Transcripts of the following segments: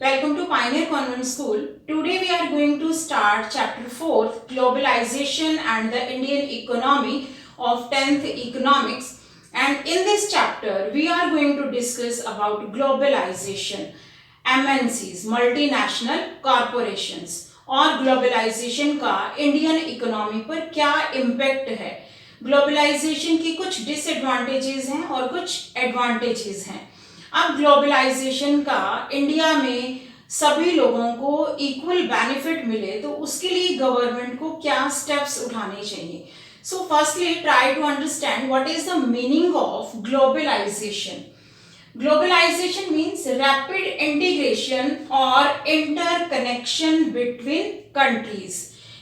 Welcome to Pioneer Convent School. Today we are going to start chapter 4, Globalization and the Indian Economy of 10th Economics. And in this chapter we are going to discuss about globalization, MNCs, multinational corporations और globalisation का Indian economy पर क्या impact है। Globalisation की कुछ disadvantages हैं और कुछ एडवांटेजेस हैं। अब ग्लोबलाइजेशन का इंडिया में सभी लोगों को इक्वल बेनिफिट मिले तो उसके लिए गवर्नमेंट को क्या स्टेप्स उठाने चाहिए। So firstly try to understand what is the meaning of globalization. Globalization means rapid integration और इंटरकनेक्शन बिटवीन कंट्रीज,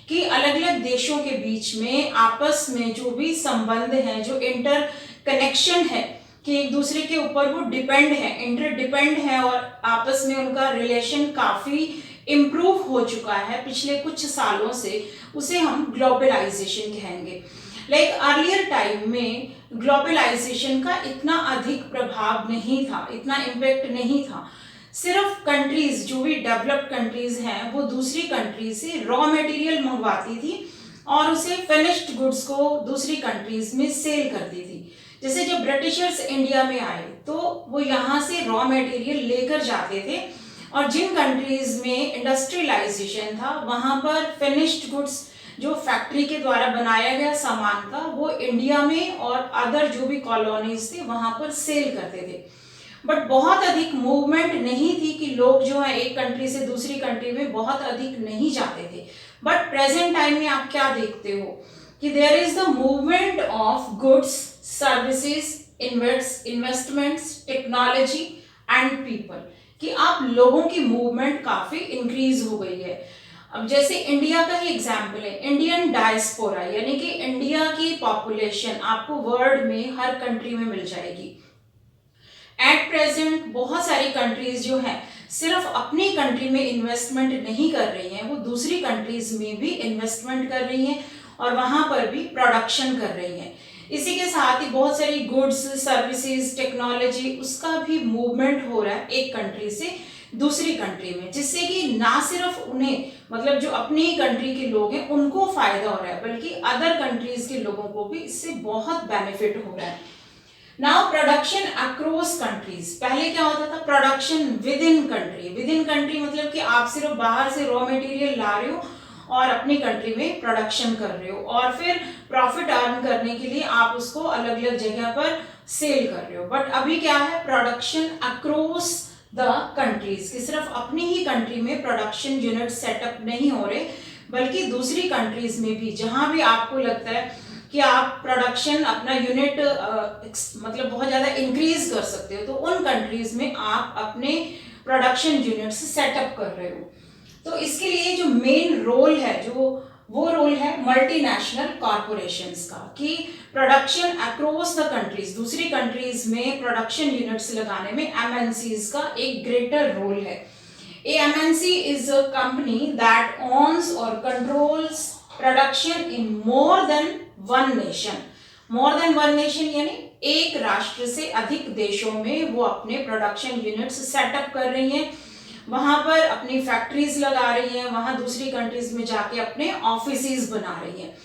कि अलग अलग देशों के बीच में आपस में जो भी संबंध है, जो इंटर कनेक्शन है कि एक दूसरे के ऊपर वो डिपेंड है, इंटरडिपेंड है और आपस में उनका रिलेशन काफी इम्प्रूव हो चुका है पिछले कुछ सालों से, उसे हम ग्लोबलाइजेशन कहेंगे। लाइक अर्लियर टाइम में ग्लोबलाइजेशन का इतना अधिक प्रभाव नहीं था, इतना इम्पैक्ट नहीं था। सिर्फ कंट्रीज, जो भी डेवलप्ड कंट्रीज हैं, वो दूसरी कंट्रीज से रॉ मटेरियल मंगवाती थी और उसे फिनिश्ड गुड्स को दूसरी कंट्रीज में सेल करती थी। जैसे जब ब्रिटिशर्स इंडिया में आए तो वो यहाँ से रॉ मटेरियल लेकर जाते थे और जिन कंट्रीज में इंडस्ट्रियलाइजेशन था वहाँ पर फिनिश्ड गुड्स, जो फैक्ट्री के द्वारा बनाया गया सामान था, वो इंडिया में और अदर जो भी कॉलोनीज थे वहाँ पर सेल करते थे। बट बहुत अधिक मूवमेंट नहीं थी कि लोग जो है एक कंट्री से दूसरी कंट्री में बहुत अधिक नहीं जाते थे। बट प्रेजेंट टाइम में आप क्या देखते हो कि there is the movement of goods, services, investments, technology and people, कि आप लोगों की मूवमेंट काफी इंक्रीज हो गई है। अब जैसे इंडिया का ही एग्जाम्पल है, इंडियन डायस्पोरा, यानी कि इंडिया की पॉपुलेशन आपको वर्ल्ड में हर कंट्री में मिल जाएगी। एट प्रेजेंट बहुत सारी कंट्रीज जो हैं सिर्फ अपनी कंट्री में इन्वेस्टमेंट नहीं कर रही हैं, वो दूसरी कंट्रीज में भी इन्वेस्टमेंट कर रही हैं और वहां पर भी प्रोडक्शन कर रही हैं। इसी के साथ ही बहुत सारी गुड्स, सर्विसेज, टेक्नोलॉजी, उसका भी मूवमेंट हो रहा है एक कंट्री से दूसरी कंट्री में, जिससे कि ना सिर्फ उन्हें, मतलब जो अपनी कंट्री के लोग हैं उनको फायदा हो रहा है, बल्कि अदर कंट्रीज के लोगों को भी इससे बहुत बेनिफिट हो रहा है। नाउ प्रोडक्शन अक्रॉस कंट्रीज, पहले क्या होता था, production with in country. With in country मतलब कि आप सिर्फ बाहर से रॉ मटेरियल ला रहे हो और अपनी कंट्री में प्रोडक्शन कर रहे हो और फिर प्रॉफिट अर्न करने के लिए आप उसको अलग अलग जगह पर सेल कर रहे हो। बट अभी क्या है, प्रोडक्शन अक्रॉस द कंट्रीज, कि सिर्फ अपनी ही कंट्री में प्रोडक्शन यूनिट सेटअप नहीं हो रहे, बल्कि दूसरी कंट्रीज में भी जहां भी आपको लगता है कि आप प्रोडक्शन अपना यूनिट मतलब बहुत ज़्यादा इंक्रीज कर सकते हो, तो उन कंट्रीज में आप अपने प्रोडक्शन यूनिट्स सेटअप कर रहे हो। तो इसके लिए जो मेन रोल है, वो रोल है मल्टीनेशनल कॉरपोरेशंस का, कि प्रोडक्शन अक्रॉस द कंट्रीज, दूसरी कंट्रीज में प्रोडक्शन यूनिट्स लगाने में एमएनसीज का एक ग्रेटर रोल है। A MNC is a company that owns और controls production in more than one nation. More than one nation यानी एक राष्ट्र से अधिक देशों में वो अपने प्रोडक्शन यूनिट्स सेटअप कर रही हैं, वहां पर अपनी फैक्ट्रीज लगा रही हैं, वहां दूसरी कंट्रीज में जाके अपने ऑफिसेज बना रही हैं।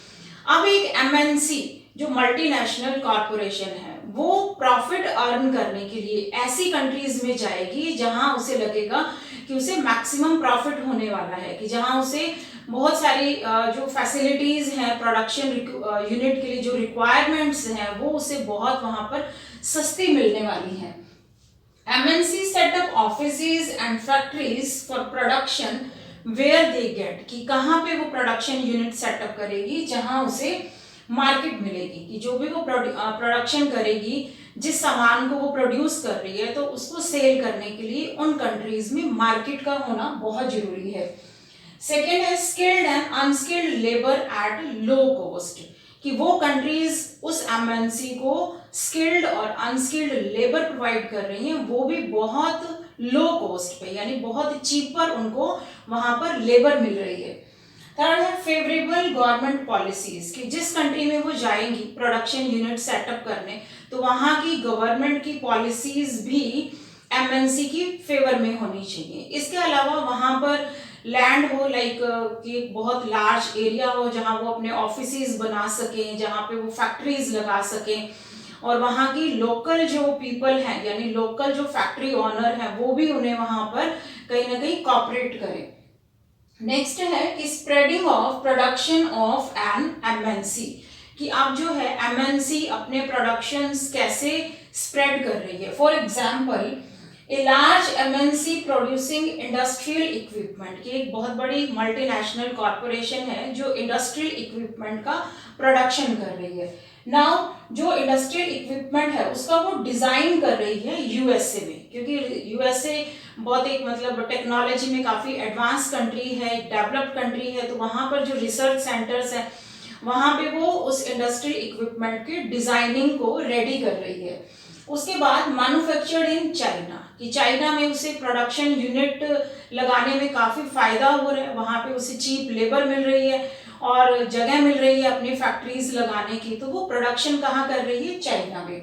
अब एक एमएनसी जो मल्टीनेशनल कॉरपोरेशन है, वो प्रॉफिट अर्न करने के लिए ऐसी कंट्रीज में जाएगी जहां उसे लगेगा कि उसे मैक्सिमम प्रॉफिट होने वाला है, कि जहां उसे बहुत सारी जो फैसिलिटीज हैं प्रोडक्शन यूनिट के लिए, जो रिक्वायरमेंट्स हैं, वो उसे बहुत वहां पर सस्ती मिलने वाली हैं। MNC set up offices and factories for production where they get, कि कहाँ पे वो प्रोडक्शन यूनिट सेटअप करेगी जहां उसे मार्केट मिलेगी, कि जो भी वो प्रोडक्शन करेगी, जिस सामान को वो प्रोड्यूस कर रही है, तो उसको सेल करने के लिए उन कंट्रीज में मार्केट का होना बहुत जरूरी है। सेकेंड है skilled and unskilled labour at low cost, कि वो कंट्रीज उस एमएनसी को स्किल्ड और अनस्किल्ड लेबर प्रोवाइड कर रही हैं, वो भी बहुत लो कॉस्ट पे, यानी बहुत चीपर उनको वहां पर लेबर मिल रही है। थर्ड है फेवरेबल गवर्नमेंट पॉलिसीज, कि जिस कंट्री में वो जाएंगी प्रोडक्शन यूनिट सेटअप करने, तो वहां की गवर्नमेंट की पॉलिसीज भी एमएनसी की फेवर में होनी चाहिए। इसके अलावा वहां पर लैंड हो, लाइक कि बहुत लार्ज एरिया हो जहां वो अपने ऑफिसेज बना सकें, जहां पे वो फैक्ट्रीज लगा सकें, और वहां की लोकल जो पीपल हैं यानी लोकल जो फैक्ट्री ऑनर हैं वो भी उन्हें वहां पर कहीं ना कहीं कॉपरेट करें। नेक्स्ट है कि spreading of production of an MNC, कि अब जो है एमएनसी अपने प्रोडक्शंस कैसे स्प्रेड कर रही है। For example, a large MNC producing industrial equipment, की एक बहुत बड़ी मल्टीनेशनल कॉरपोरेशन है जो इंडस्ट्रियल इक्विपमेंट का प्रोडक्शन कर रही है। नाउ जो इंडस्ट्रियल इक्विपमेंट है उसका वो डिजाइन कर रही है यूएसए में, क्योंकि यूएसए बहुत एक मतलब टेक्नोलॉजी में काफी एडवांस कंट्री है, डेवलप्ड कंट्री है, तो वहां पर जो रिसर्च सेंटर्स हैं वहां पे वो उस इंडस्ट्रियल इक्विपमेंट की डिजाइनिंग को रेडी कर रही है। उसके बाद मैन्युफैक्चर्ड इन चाइना, कि चाइना में उसे प्रोडक्शन यूनिट लगाने में काफी फायदा हो रहा है, वहां पे उसे चीप लेबर मिल रही है और जगह मिल रही है अपनी फैक्ट्रीज लगाने की, तो वो प्रोडक्शन कहाँ कर रही है, चाइना में।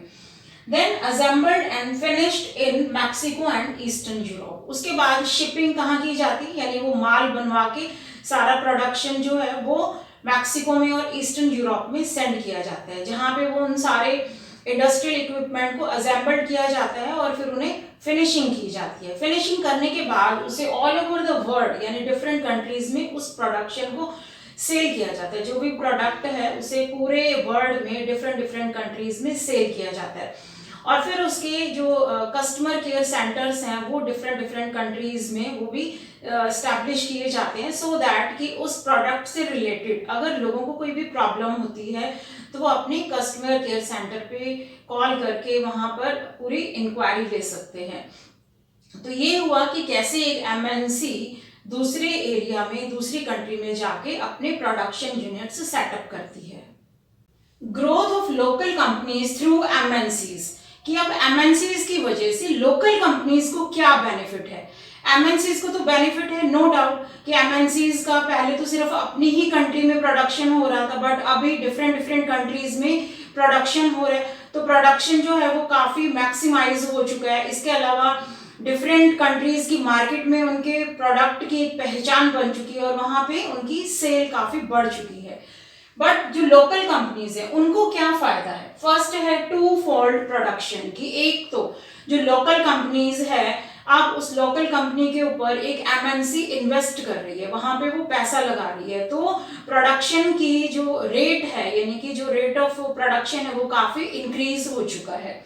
Then assembled and finished in Mexico and eastern Europe, उसके बाद शिपिंग कहाँ की जाती है, यानी वो माल बनवा के सारा प्रोडक्शन जो है वो मैक्सिको में और ईस्टर्न यूरोप में सेंड किया जाता है, जहाँ पे वो उन सारे इंडस्ट्रियल इक्विपमेंट को असेंबल्ड किया जाता है और फिर उन्हें फिनिशिंग की जाती है। फिनिशिंग करने के बाद उसे ऑल ओवर द वर्ल्ड यानी डिफरेंट कंट्रीज में उस प्रोडक्शन को सेल किया जाता है। जो भी प्रोडक्ट है उसे पूरे वर्ल्ड में डिफरेंट डिफरेंट कंट्रीज में सेल किया जाता है, और फिर उसके जो कस्टमर केयर सेंटर्स हैं वो डिफरेंट डिफरेंट कंट्रीज में वो भी एस्टैब्लिश किए जाते हैं, सो दैट कि उस प्रोडक्ट से रिलेटेड अगर लोगों को कोई भी प्रॉब्लम होती है तो वो अपने कस्टमर केयर सेंटर पे कॉल करके वहां पर पूरी इंक्वायरी ले सकते हैं। तो ये हुआ कि कैसे एक एमएनसी दूसरे एरिया में दूसरी कंट्री में जाके अपने प्रोडक्शन यूनिट्स सेटअप करती है। Growth of local companies through MNCs, कि अब एमएनसीज की वजह से लोकल कंपनीज को क्या बेनिफिट है। एमएनसीज को तो बेनिफिट है नो डाउट, कि एमएनसीज का पहले तो सिर्फ अपनी ही कंट्री में प्रोडक्शन हो रहा था, बट अभी डिफरेंट डिफरेंट कंट्रीज में प्रोडक्शन हो रहा है, तो प्रोडक्शन जो है वो काफी मैक्सिमाइज हो चुका है। इसके अलावा डिफरेंट कंट्रीज की मार्केट में उनके प्रोडक्ट की एक पहचान बन चुकी है और वहां पे उनकी सेल काफी बढ़ चुकी है। बट जो लोकल कंपनीज है उनको क्या फायदा है, फर्स्ट है टू फोल्ड प्रोडक्शन, की एक तो जो लोकल कंपनीज है अब उस लोकल कंपनी के ऊपर एक एमएनसी इन्वेस्ट कर रही है, वहां पे वो पैसा लगा रही है, तो प्रोडक्शन की जो रेट है यानी कि जो रेट ऑफ प्रोडक्शन है वो काफी इंक्रीज हो चुका है।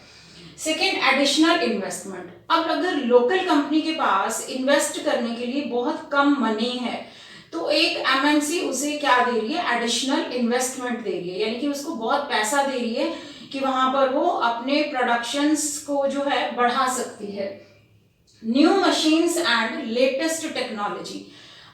सेकेंड, एडिशनल इन्वेस्टमेंट, अब अगर लोकल कंपनी के पास इन्वेस्ट करने के लिए बहुत कम मनी है तो एक एमएनसी उसे क्या दे रही है, एडिशनल इन्वेस्टमेंट दे रही है, यानी कि उसको बहुत पैसा दे रही है कि वहां पर वो अपने प्रोडक्शंस को जो है बढ़ा सकती है। New machines and latest technology,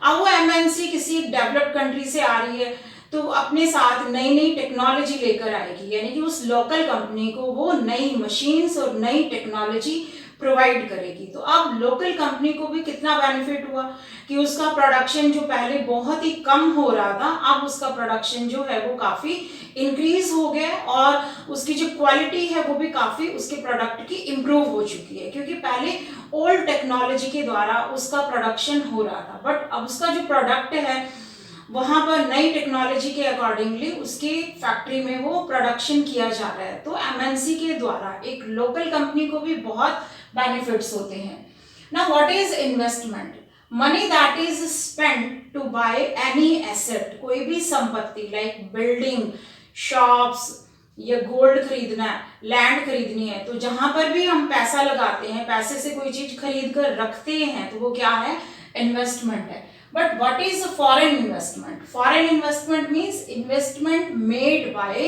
अब वो एमएनसी किसी डेवलप्ड कंट्री से आ रही है तो अपने साथ नई नई टेक्नोलॉजी लेकर आएगी, यानी कि उस लोकल कंपनी को वो नई मशीन्स और नई टेक्नोलॉजी प्रोवाइड करेगी। तो अब लोकल कंपनी को भी कितना बेनिफिट हुआ कि उसका प्रोडक्शन जो पहले बहुत ही कम हो रहा था अब उसका प्रोडक्शन जो है वो काफी इंक्रीज हो गया और उसकी जो क्वालिटी है वो भी काफी उसके प्रोडक्ट की इंप्रूव हो चुकी है, क्योंकि पहले ओल्ड टेक्नोलॉजी के द्वारा उसका प्रोडक्शन हो रहा था, बट अब उसका जो प्रोडक्ट है वहां पर नई टेक्नोलॉजी के अकॉर्डिंगली उसकी फैक्ट्री में वो प्रोडक्शन किया जा रहा है। तो एमएनसी के द्वारा एक लोकल कंपनी को भी बहुत बेनिफिट्स होते हैं। Now what is investment, money that is spent to buy any asset, कोई भी संपत्ति लाइक बिल्डिंग, शॉप्स या गोल्ड खरीदना है, लैंड खरीदनी है, तो जहां पर भी हम पैसा लगाते हैं, पैसे से कोई चीज खरीद कर रखते हैं तो वो क्या है, इन्वेस्टमेंट है। But what is foreign investment, foreign investment means investment made by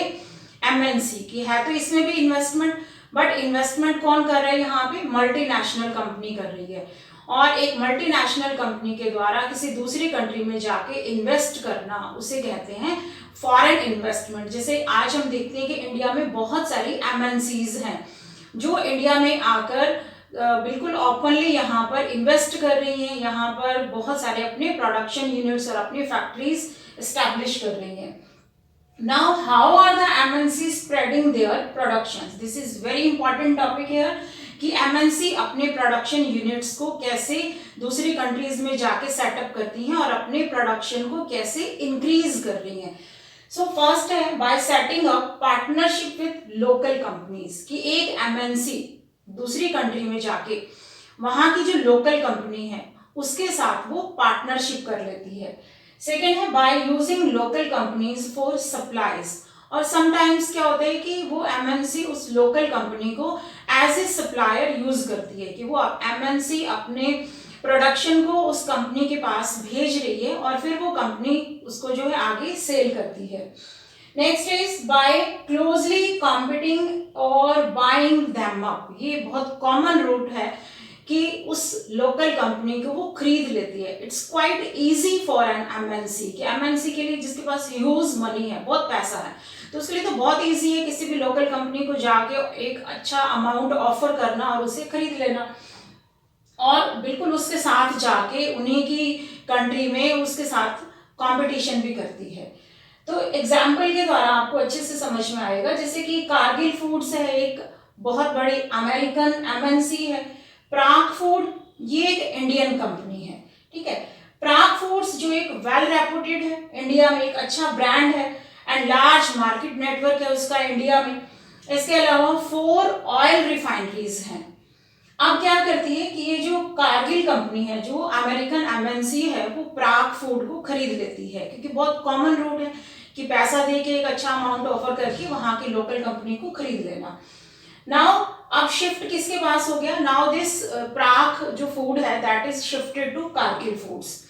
MNC, की है तो इसमें भी इन्वेस्टमेंट, बट इन्वेस्टमेंट कौन कर रहा है, यहाँ पे मल्टीनेशनल कंपनी कर रही है, और एक मल्टीनेशनल कंपनी के द्वारा किसी दूसरी कंट्री में जाके इन्वेस्ट करना उसे कहते हैं फॉरेन इन्वेस्टमेंट। जैसे आज हम देखते हैं कि इंडिया में बहुत सारी एमएनसीज हैं जो इंडिया में आकर बिल्कुल ओपनली यहाँ पर इन्वेस्ट कर रही हैं, यहाँ पर बहुत सारे अपने प्रोडक्शन यूनिट्स और अपनी फैक्ट्रीज एस्टैब्लिश कर रही हैं। Now, how are the MNCs spreading their productions? This is very important topic here, कि एमएनसी अपने प्रोडक्शन यूनिट्स को कैसे दूसरी कंट्रीज में जाके सेटअप करती हैं और अपने प्रोडक्शन को कैसे इंक्रीज कर रही हैं। सो फर्स्ट है bye setting up partnership with local companies, कि एक एमएनसी दूसरी कंट्री में जाके वहां की जो लोकल कंपनी है उसके साथ वो पार्टनरशिप कर लेती है। सेकेंड है by using local companies for supplies, और समटाइम्स क्या होता है कि वो एमएनसी उस लोकल कंपनी को एज ए सप्लायर यूज करती है, कि वो एमएनसी अपने प्रोडक्शन को उस कंपनी के पास भेज रही है और फिर वो कंपनी उसको जो है आगे सेल करती है। Next is by closely competing और बाइंग देम अप, ये बहुत कॉमन रूट है कि उस लोकल कंपनी को वो खरीद लेती है। It's quite easy for an MNC, कि एमएनसी के लिए जिसके पास ह्यूज मनी है, बहुत पैसा है, तो उसके लिए तो बहुत इजी है किसी भी लोकल कंपनी को जाके एक अच्छा अमाउंट ऑफर करना और उसे खरीद लेना, और बिल्कुल उसके साथ जाके उन्हीं की कंट्री में उसके साथ कंपटीशन भी करती है। तो एग्जाम्पल के द्वारा आपको अच्छे से समझ में आएगा, जैसे कि कारगिल फूड्स है, एक बहुत बड़ी अमेरिकन एमएनसी है। प्राग फूड ये एक इंडियन कंपनी है, ठीक है। प्राग फूड्स जो एक वेल रेपुटेड है, इंडिया में एक अच्छा ब्रांड है एंड लार्ज मार्केट नेटवर्क है उसका इंडिया में। इसके अलावा 4 ऑयल रिफाइनरीज हैं। अब क्या करती है कि ये जो कारगिल कंपनी है, जो अमेरिकन एमएनसी है, वो प्राग फूड को खरीद लेती है, क्योंकि बहुत कॉमन रूट है कि पैसा दे के एक अच्छा अमाउंट ऑफर करके वहां की लोकल कंपनी को खरीद लेना। नाउ अब शिफ्ट किसके पास हो गया, नाउ दिस प्राग जो फूड है that is shifted to Cargill foods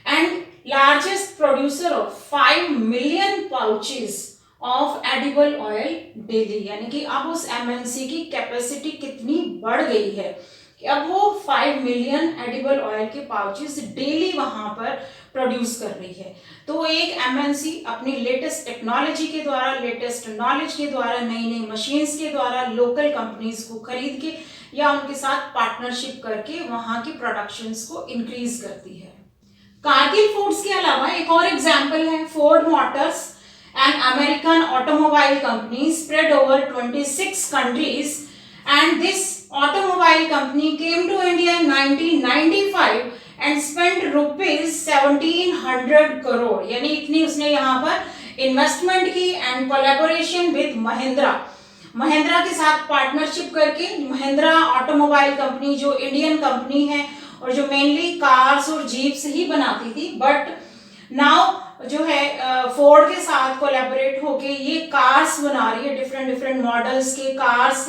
and largest producer of 5 million pouches of edible oil daily, यानी कि अब उस एमएनसी की कैपेसिटी कितनी बढ़ गई है कि अब वो 5 मिलियन एडिबल ऑयल के पाउचेस डेली वहां पर प्रोड्यूस कर रही है। तो एक एमएनसी अपनी लेटेस्ट टेक्नोलॉजी के द्वारा, लेटेस्ट नॉलेज के द्वारा, नई नई मशीन्स के द्वारा लोकल कंपनीज को खरीद के या उनके साथ पार्टनरशिप करके वहां की प्रोडक्शंस को इंक्रीज करती है। कारगिल फूड्स के अलावा एक और एग्जाम्पल है Ford Motors, an American automobile company spread over 26 countries, and this automobile company came to India in 1995 and spent rupees 1700 crore, यानी इतनी उसने यहाँ पर इन्वेस्टमेंट की एंड कोलैबोरेशन विद महिंद्रा के साथ पार्टनरशिप करके। महिंद्रा ऑटोमोबाइल कंपनी जो इंडियन कंपनी है और जो मेनली कार्स और जीप्स ही बनाती थी, बट नाउ जो है फोर्ड के साथ कोलैबोरेट होके ये कार्स बना रही है, डिफरेंट मॉडल्स के कार्स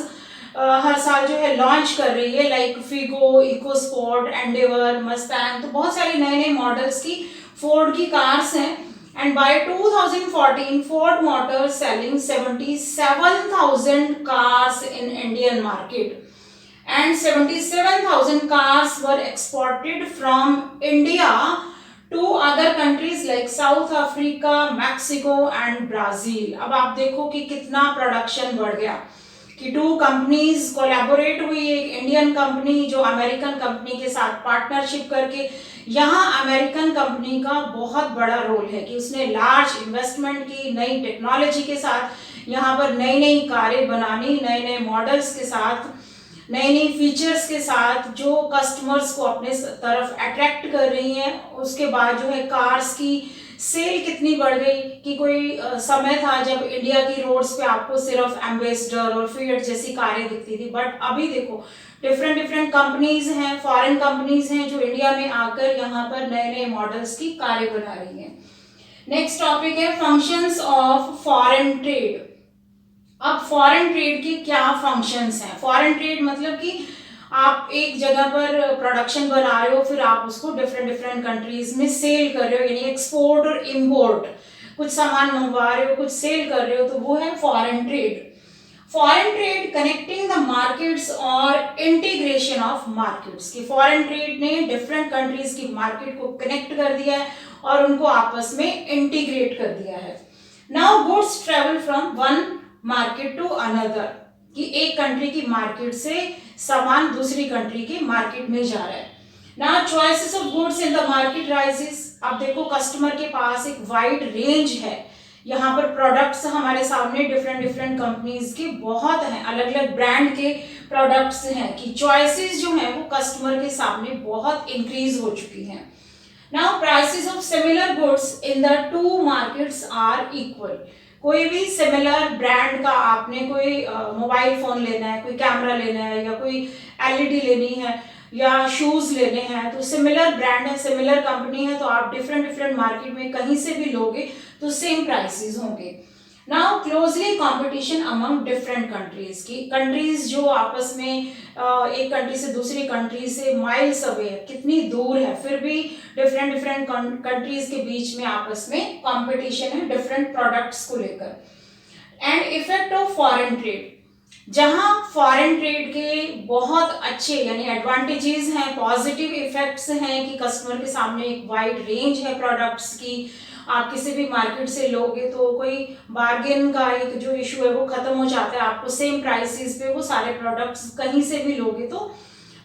हर साल जो है लॉन्च कर रही है, like Figo, EcoSport, Endeavour, Mustang, तो बहुत सारे नए नए मॉडल्स की फोर्ड की कार्स हैं। And by 2014 Ford Motors selling 77,000 cars in Indian market and 77,000 cars were exported from India to other countries like South Africa, Mexico and Brazil. अब आप देखो कि कितना प्रोडक्शन बढ़ गया कि 2 कंपनीज कोलैबोरेट हुई, एक इंडियन कंपनी जो अमेरिकन कंपनी के साथ पार्टनरशिप करके। यहाँ अमेरिकन कंपनी का बहुत बड़ा रोल है कि उसने लार्ज इन्वेस्टमेंट की, नई टेक्नोलॉजी के साथ यहाँ पर नई नई कारें बनानी, नए नए मॉडल्स के साथ, नई नई फीचर्स के साथ जो कस्टमर्स को अपने तरफ अट्रैक्ट कर रही हैं। उसके बाद जो है कार्स की सेल कितनी बढ़ गई कि कोई समय था जब इंडिया की रोड्स पे आपको सिर्फ एम्बेसडर और फिएट जैसी कारें दिखती थी, बट अभी देखो डिफरेंट कंपनीज हैं, फॉरेन कंपनीज हैं जो इंडिया में आकर यहाँ पर नए नए मॉडल्स की कारें बना रही हैं। नेक्स्ट टॉपिक है फंक्शंस ऑफ फॉरेन ट्रेड। अब फॉरेन ट्रेड के क्या फंक्शंस हैं? फॉरेन ट्रेड मतलब कि आप एक जगह पर प्रोडक्शन बना रहे हो, फिर आप उसको डिफरेंट कंट्रीज में सेल कर रहे हो, यानी एक्सपोर्ट और इंपोर्ट, कुछ सामान मंगवा रहे हो, कुछ सेल कर रहे हो, तो वो है foreign trade. Foreign trade connecting the markets और इंटीग्रेशन ऑफ मार्केट्स, की फॉरेन ट्रेड ने डिफरेंट कंट्रीज की मार्केट को कनेक्ट कर दिया है और उनको आपस में इंटीग्रेट कर दिया है। Now goods travel from one market to another, कि एक कंट्री की मार्केट से सामान दूसरी कंट्री की मार्केट में जा रहा है। Now choices of goods in the market rises. अब देखो कस्टमर के पास एक वाइड रेंज है, यहाँ पर प्रोडक्ट्स हमारे सामने डिफरेंट कंपनीज के बहुत हैं, अलग अलग ब्रांड के प्रोडक्ट्स हैं कि चॉइसेस जो हैं वो कस्टमर के सामने बहुत इंक्रीज हो चुकी हैं। Now prices of similar goods in the two markets are equal. कोई भी सिमिलर ब्रांड का आपने कोई मोबाइल फोन लेना है, कोई कैमरा लेना है, या कोई एलईडी लेनी है, या शूज लेने हैं, तो सिमिलर ब्रांड है, सिमिलर कंपनी है, तो आप डिफरेंट डिफरेंट मार्केट में कहीं से भी लोगे तो सेम प्राइसेस होंगे। Now closely competition among different countries की कंट्रीज जो आपस में एक कंट्री से दूसरी कंट्री से माइल्स अवे है, कितनी दूर है, फिर भी डिफरेंट डिफरेंट कंट्रीज के बीच में आपस में कंपटीशन है डिफरेंट प्रोडक्ट्स को लेकर। And effect of foreign trade, जहां फॉरेन ट्रेड के बहुत अच्छे यानी एडवांटेजेस हैं, पॉजिटिव इफेक्ट्स हैं कि कस्टमर के सामने एक वाइड रेंज है प्रोडक्ट्स की, आप किसी भी मार्केट से लोगे तो कोई बार्गेन का एक जो इशू है वो खत्म हो जाता है, आपको सेम प्राइसेस पे वो सारे प्रोडक्ट्स कहीं से भी लोगे तो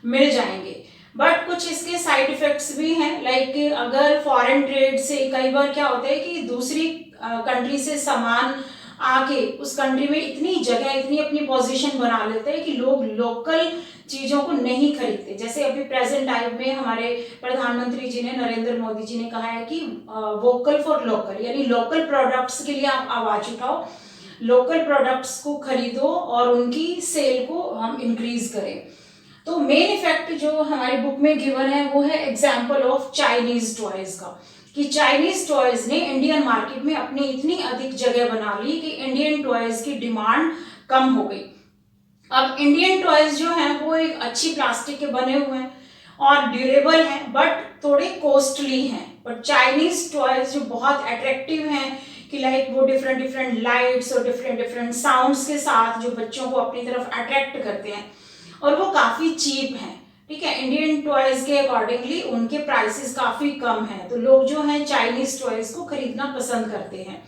मिल जाएंगे। बट कुछ इसके साइड इफेक्ट्स भी हैं, लाइक अगर फॉरेन ट्रेड से कई बार क्या होता है कि दूसरी कंट्री से सामान आके उस कंट्री में इतनी जगह, इतनी अपनी पोजीशन बना लेते हैं कि लोग लोकल चीजों को नहीं खरीदते। जैसे अभी प्रेजेंट टाइम में हमारे प्रधानमंत्री जी ने, नरेंद्र मोदी जी ने कहा है कि वोकल फॉर लोकल, यानी लोकल प्रोडक्ट्स के लिए आप आवाज उठाओ, लोकल प्रोडक्ट्स को खरीदो और उनकी सेल को हम इंक्रीज करें। तो मेन इफेक्ट जो हमारी बुक में गिवन है वो है एग्जाम्पल ऑफ चाइनीज टॉयज का, कि चाइनीज टॉयज ने इंडियन मार्केट में अपनी इतनी अधिक जगह बना ली कि इंडियन टॉयज की डिमांड कम हो गई। अब इंडियन टॉयज जो हैं वो एक अच्छी प्लास्टिक के बने हुए हैं और ड्यूरेबल हैं, बट थोड़े कॉस्टली हैं। बट चाइनीज टॉयज जो बहुत अट्रैक्टिव हैं कि लाइक वो डिफरेंट डिफरेंट लाइट्स और डिफरेंट डिफरेंट साउंड्स के साथ जो बच्चों को अपनी तरफ अट्रैक्ट करते हैं, और वो काफी चीप हैं। ठीक है, इंडियन टॉयज के अकॉर्डिंगली उनके प्राइसेस काफी कम हैं, तो लोग जो हैं चाइनीज टॉयज को खरीदना पसंद करते हैं।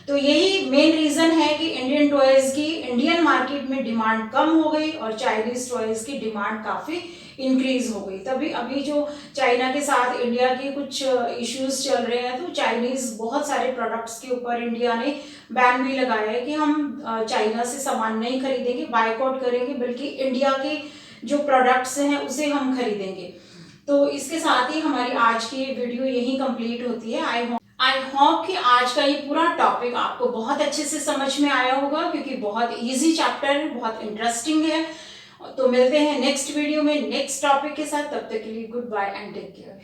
तो यही मेन रीजन है कि इंडियन टॉयज की इंडियन मार्केट में डिमांड कम हो गई और चाइनीज टॉयज की डिमांड काफी इंक्रीज हो गई। तभी अभी जो चाइना के साथ इंडिया के कुछ इश्यूज चल रहे हैं, तो चाइनीज बहुत सारे प्रोडक्ट्स के ऊपर इंडिया ने बैन भी लगाया है कि हम चाइना से सामान नहीं खरीदेंगे, बायकॉट करेंगे, बल्कि इंडिया के जो प्रोडक्ट्स हैं उसे हम खरीदेंगे। तो इसके साथ ही हमारी आज की वीडियो यही कंप्लीट होती है। आई होप कि आज का ये पूरा टॉपिक आपको बहुत अच्छे से समझ में आया होगा, क्योंकि बहुत इजी चैप्टर है, बहुत इंटरेस्टिंग है। तो मिलते हैं नेक्स्ट वीडियो में नेक्स्ट टॉपिक के साथ, तब तक के लिए good bye and take care.